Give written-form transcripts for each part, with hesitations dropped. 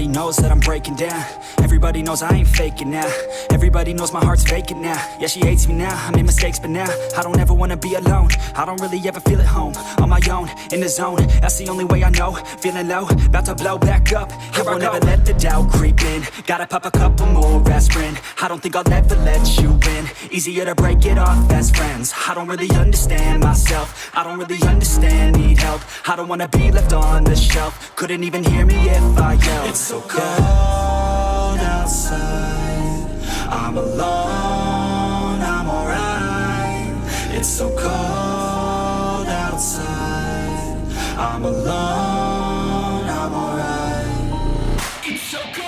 Everybody knows that I'm breaking down. Everybody knows I ain't faking now. Everybody knows my heart's vacant now. Yeah, she hates me now, I made mistakes but now I don't ever wanna be alone. I don't really ever feel at home. On my own, in the zone, that's the only way I know. Feeling low, about to blow back up. Here I won't ever let the doubt creep in. Gotta pop a couple more aspirin. I don't think I'll ever let you in. Easier to break it off as friends. I don't really understand myself. I don't really understand, need help. I don't wanna be left on the shelf. Couldn't even hear me if I yelled. It's so cold outside, I'm alone, I'm alright. It's so cold outside, I'm alone, I'm alright. It's so cold.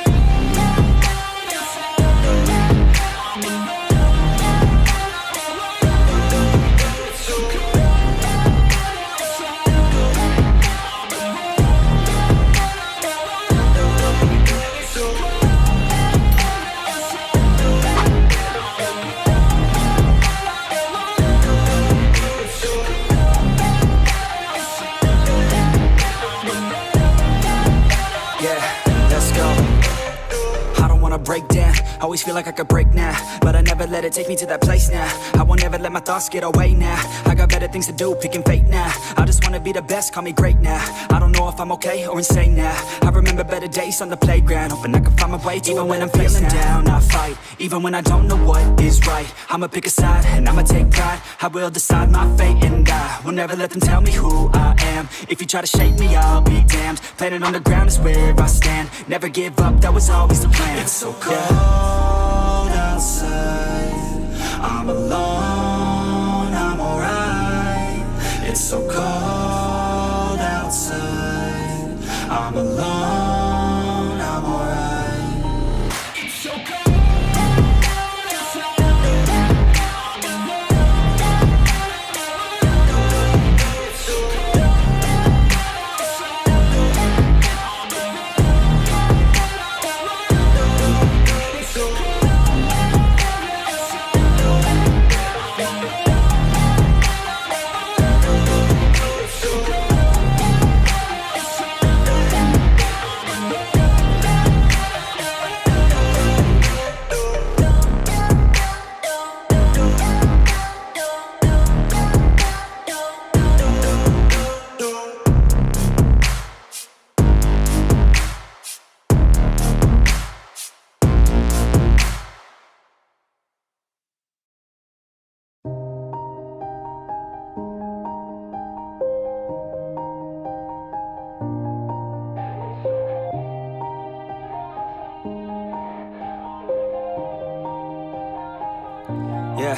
Break down, always feel like I could break now, but I never let it take me to that place now. I won't ever let my thoughts get away now. I got better things to do, picking fate now. I just wanna be the best, call me great now. I don't know if I'm okay or insane now. I remember better days on the playground, hoping I can find my way to even when I'm feeling down, I fight, even when I don't know what is right. I'ma pick a side, and I'ma take pride. I will decide my fate, and I will never let them tell me who I am. If you try to shape me, I'll be damned. Planet on the ground is where I stand. Never give up, that was always the plan. It's so cold outside, I'm alone, I'm alright. It's so cold outside, I'm alone, I'm alright. It's so cold. Yeah,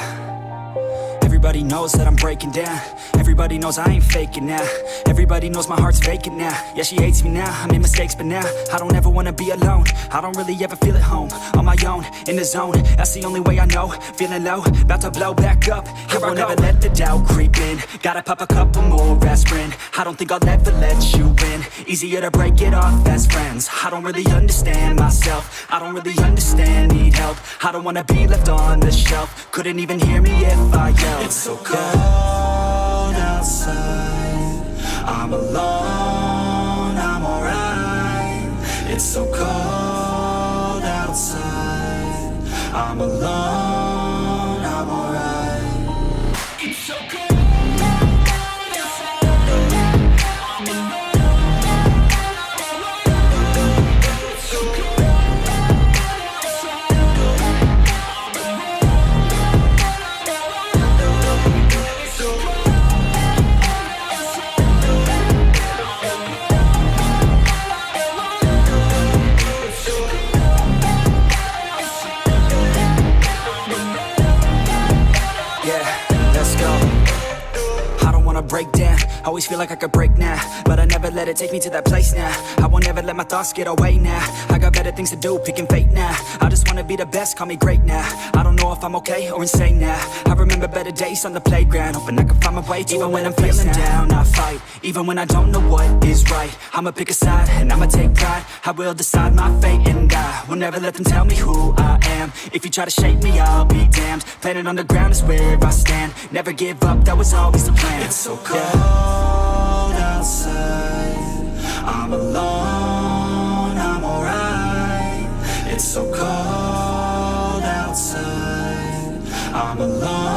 everybody knows that I'm breaking down. Everybody knows I ain't faking now. Everybody knows my heart's vacant now. Yeah, she hates me now, I made mistakes but now I don't ever wanna be alone. I don't really ever feel at home. On my own, in the zone, that's the only way I know. Feeling low, about to blow back up. Here I won't ever let the doubt creep in. Gotta pop a couple more aspirin. I don't think I'll ever let you in. Easier to break it off as friends. I don't really understand myself. I don't really understand, need help. I don't wanna be left on the shelf. Couldn't even hear me if I yelled. It's so cold outside, I'm alone, I'm alright. It's so cold outside, I'm alone, I'm alright. It's so cold. Break down, always feel like I could break now, but I never let it take me to that place now. I won't ever let my thoughts get away now. I got better things to do, picking fate now. I just wanna be the best, call me great now. I don't know if I'm okay or insane now. I remember better days on the playground, hoping I can find my way to even when I'm feeling down, I fight, even when I don't know what is right. I'ma pick a side, and I'ma take pride. I will decide my fate, and I will never let them tell me who I am. If you try to shape me, I'll be damned. Planet on the ground is where I stand. Never give up, that was always the plan. It's so cold outside, I'm alone, I'm alright. so cold outside. I'm alone